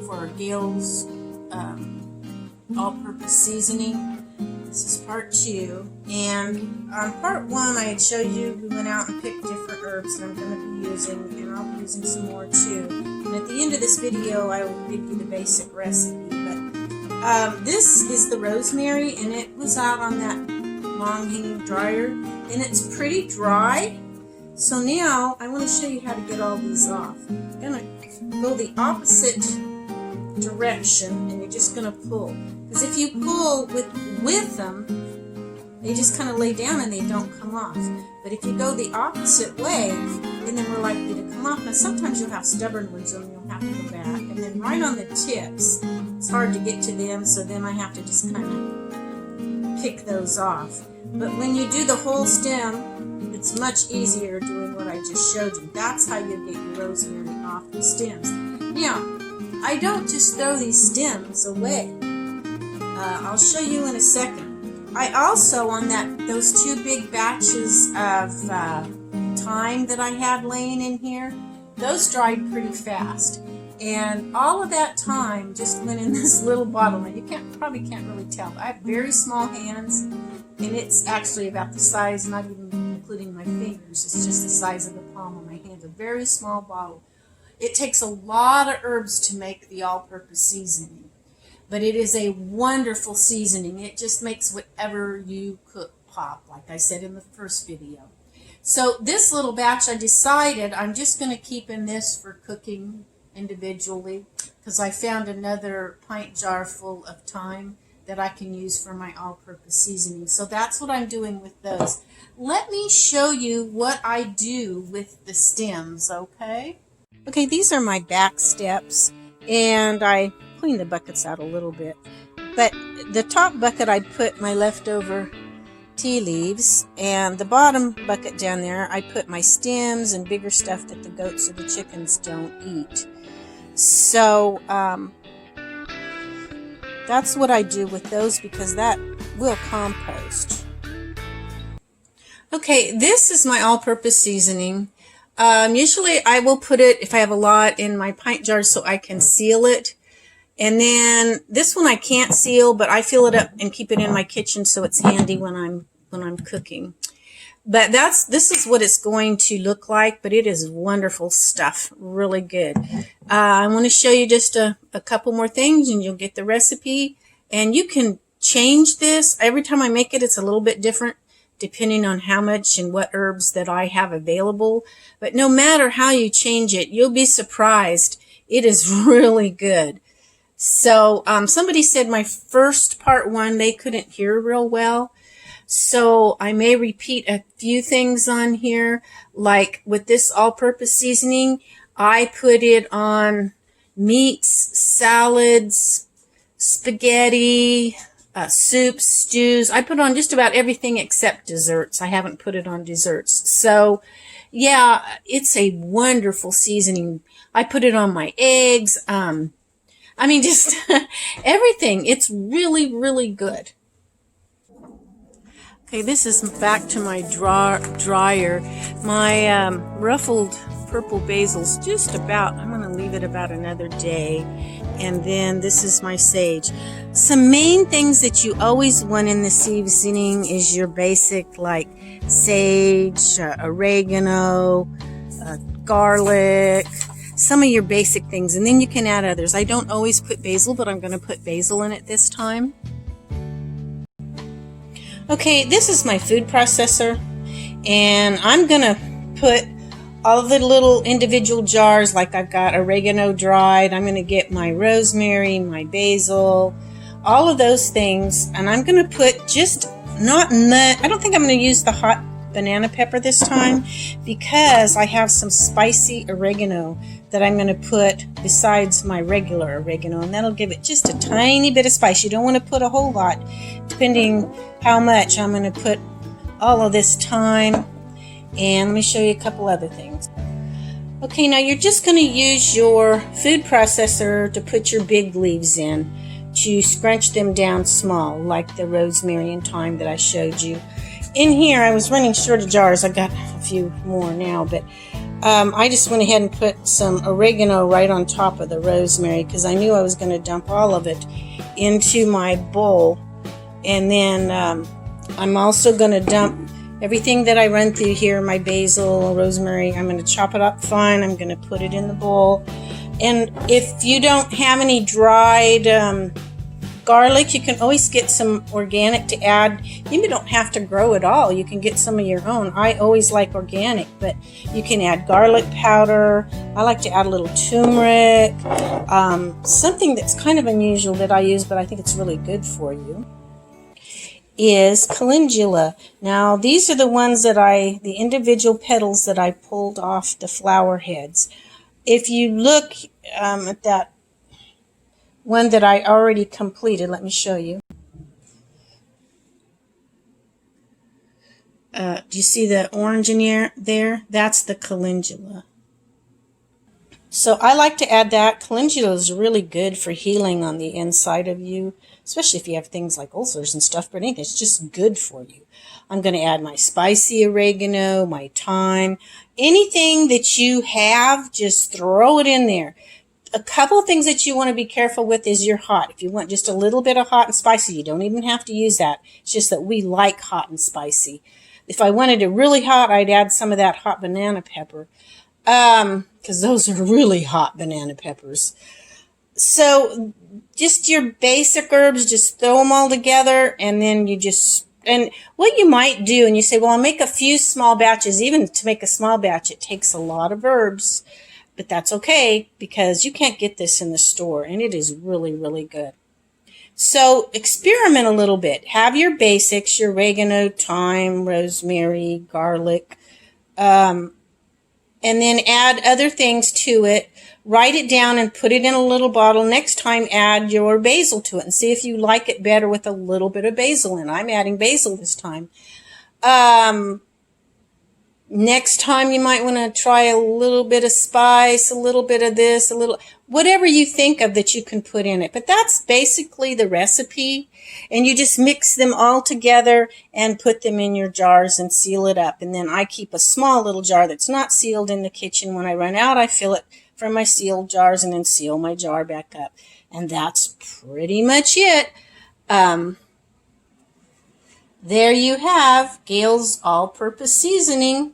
for Gails all-purpose seasoning. This is part 2, and on part 1 I had showed you we went out and picked different herbs that I'm going to be using, and I'll be using some more too. And at the end of this video I will give you the basic recipe. But this is the rosemary, and it was out on that long hanging dryer, and it's pretty dry. So now I want to show you how to get all these off. I'm going to go the opposite direction, and you're just going to pull. Because if you pull with them, they just kind of lay down and they don't come off. But if you go the opposite way, then they're more likely to come off. Now sometimes you'll have stubborn ones and you'll have to go back. And then right on the tips, it's hard to get to them, so then I have to just kind of pick those off. But when you do the whole stem, it's much easier doing what I just showed you. That's how you get your rosemary off the stems. Now, I don't just throw these stems away. I'll show you in a second. I also, on those 2 big batches of thyme that I had laying in here, those dried pretty fast. And all of that thyme just went in this little bottle. Now, you probably can't really tell, but I have very small hands, and it's actually about the size, not even including my fingers, it's just the size of the palm of my hand. A very small bottle. It takes a lot of herbs to make the all-purpose seasoning, but it is a wonderful seasoning. It just makes whatever you cook pop, like I said in the first video. So this little batch, I decided I'm just going to keep in this for cooking individually, because I found another pint jar full of thyme that I can use for my all-purpose seasoning. So that's what I'm doing with those. Let me show you what I do with the stems, okay? Okay, these are my back steps, and I clean the buckets out a little bit. But the top bucket I put my leftover tea leaves, and the bottom bucket down there I put my stems and bigger stuff that the goats or the chickens don't eat. So that's what I do with those, because that will compost. Okay, this is my all-purpose seasoning. Usually I will put it, if I have a lot, in my pint jars so I can seal it. And then this one I can't seal, but I fill it up and keep it in my kitchen so it's handy when I'm cooking. But this is what it's going to look like, but it is wonderful stuff, really good. I want to show you just a couple more things, and you'll get the recipe. And you can change this. Every time I make it, it's a little bit different, depending on how much and what herbs that I have available. But no matter how you change it, you'll be surprised. It is really good. So somebody said my first part 1, they couldn't hear real well. So I may repeat a few things on here. Like with this all-purpose seasoning, I put it on meats, salads, spaghetti, soups, stews. I put it on just about everything except desserts. I haven't put it on desserts. So yeah, it's a wonderful seasoning. I put it on my eggs. I mean, just everything. It's really, really good. Okay, this is back to my dryer. My ruffled purple basil's just about, I'm going to leave it about another day. And then this is my sage. Some main things that you always want in the seasoning is your basic, like sage, oregano, garlic, some of your basic things. And then you can add others. I don't always put basil, but I'm going to put basil in it this time. Okay, this is my food processor, and I'm going to put all of the little individual jars, like I've got oregano dried, I'm going to get my rosemary, my basil, all of those things, and I'm going to put just not much. I don't think I'm going to use the hot banana pepper this time, because I have some spicy oregano that I'm going to put besides my regular oregano, and that'll give it just a tiny bit of spice. You don't want to put a whole lot, depending how much. I'm going to put all of this thyme, and let me show you a couple other things. Okay, now you're just going to use your food processor to put your big leaves in, to scrunch them down small, like the rosemary and thyme that I showed you. In here, I was running short of jars. I got a few more now, but I just went ahead and put some oregano right on top of the rosemary because I knew I was going to dump all of it into my bowl. And then I'm also going to dump everything that I run through here, my basil, rosemary. I'm going to chop it up fine. I'm going to put it in the bowl. And if you don't have any dried garlic, you can always get some organic to add. You don't have to grow it all. You can get some of your own. I always like organic, but you can add garlic powder. I like to add a little turmeric. Something that's kind of unusual that I use, but I think it's really good for you, is calendula. Now, these are the ones that the individual petals that I pulled off the flower heads. If you look at that one that I already completed, let me show you. Do you see the orange in there? That's the calendula. So I like to add that. Calendula is really good for healing on the inside of you, especially if you have things like ulcers and stuff, but anything, it's just good for you. I'm going to add my spicy oregano, my thyme, anything that you have, just throw it in there. A couple of things that you want to be careful with is your hot. If you want just a little bit of hot and spicy, you don't even have to use that. It's just that we like hot and spicy. If I wanted it really hot, I'd add some of that hot banana pepper, because those are really hot banana peppers. So just your basic herbs, just throw them all together, and then and what you might do, and you say, well, I'll make a few small batches. Even to make a small batch, it takes a lot of herbs, but that's okay because you can't get this in the store, and it is really, really good. So experiment a little bit. Have your basics, your oregano, thyme, rosemary, garlic, and then add other things to it. Write it down and put it in a little bottle. Next time, add your basil to it and see if you like it better with a little bit of basil in. I'm adding basil this time. Next time, you might want to try a little bit of spice, a little bit of this, whatever you think of that you can put in it. But that's basically the recipe. And you just mix them all together and put them in your jars and seal it up. And then I keep a small little jar that's not sealed in the kitchen. When I run out, I fill it from my sealed jars and then seal my jar back up. And that's pretty much it. There you have Gail's all-purpose seasoning.